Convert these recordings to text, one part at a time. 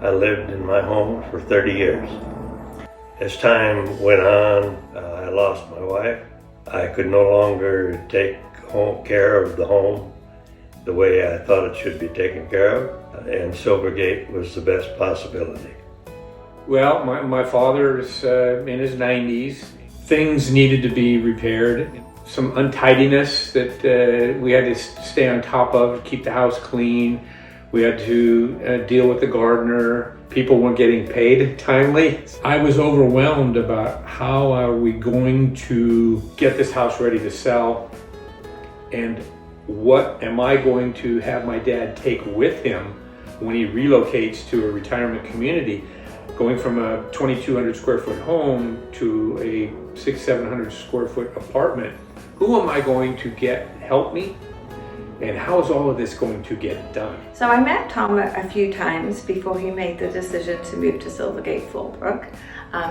I lived in my home for 30 years. As time went on, I lost my wife. I could no longer take care of the home the way I thought it should be taken care of, and Silvergate was the best possibility. Well, my father's in his 90s. Things needed to be repaired. Some untidiness that we had to stay on top of, keep the house clean. We had to deal with the gardener. People weren't getting paid timely. I was overwhelmed about how are we going to get this house ready to sell, and what am I going to have my dad take with him when he relocates to a retirement community, going from a 2,200 square foot home to a 600-700 square foot apartment. Who am I going to get help me? And how is all of this going to get done? So I met Tom a few times before he made the decision to move to Silvergate Fallbrook.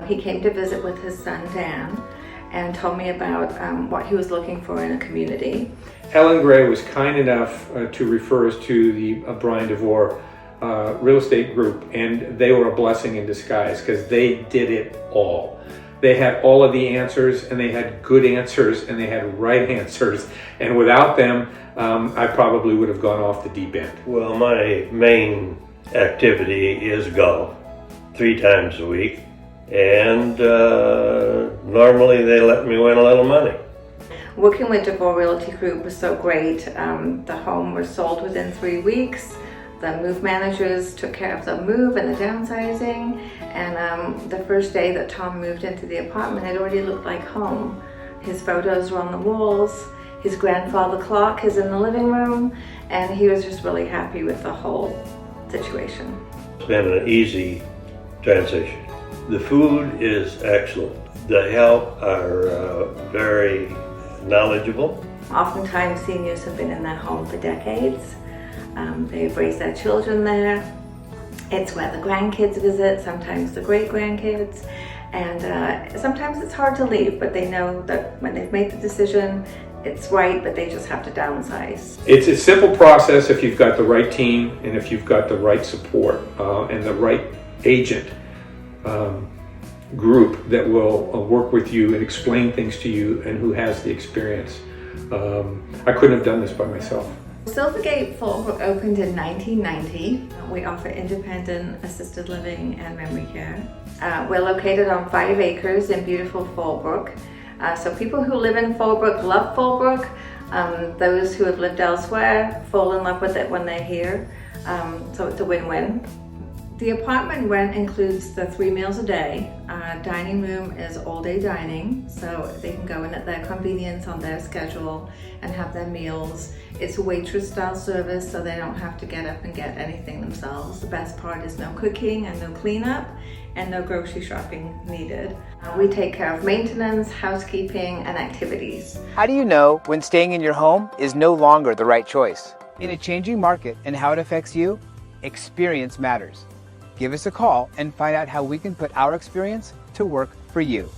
He came to visit with his son Dan and told me about what he was looking for in a community. Helen Gray was kind enough to refer us to the Bryan Devore real estate group, and they were a blessing in disguise because they did it all. They had all of the answers, and they had good answers, and they had right answers. And without them, I probably would have gone off the deep end. Well, my main activity is golf 3 times a week, and normally they let me win a little money. Working with Devore Realty Group was so great. The home was sold within 3 weeks. The move managers took care of the move and the downsizing, and the first day that Tom moved into the apartment, it already looked like home. His photos were on the walls, his grandfather clock is in the living room, and he was just really happy with the whole situation. It's been an easy transition. The food is excellent. The help are very knowledgeable. Oftentimes seniors have been in their home for decades. They've raised their children there. It's where the grandkids visit, sometimes the great-grandkids, and sometimes it's hard to leave, but they know that when they've made the decision, it's right, but they just have to downsize. It's a simple process if you've got the right team and if you've got the right support and the right agent group that will work with you and explain things to you and who has the experience. I couldn't have done this by myself. Silvergate Fallbrook opened in 1990. We offer independent assisted living and memory care. We're located on 5 acres in beautiful Fallbrook. So people who live in Fallbrook love Fallbrook. Those who have lived elsewhere fall in love with it when they're here. So it's a win-win. The apartment rent includes the 3 meals a day. Dining room is all-day dining, so they can go in at their convenience on their schedule and have their meals. It's a waitress-style service, so they don't have to get up and get anything themselves. The best part is no cooking and no cleanup and no grocery shopping needed. We take care of maintenance, housekeeping, and activities. How do you know when staying in your home is no longer the right choice? In a changing market and how it affects you, experience matters. Give us a call and find out how we can put our experience to work for you.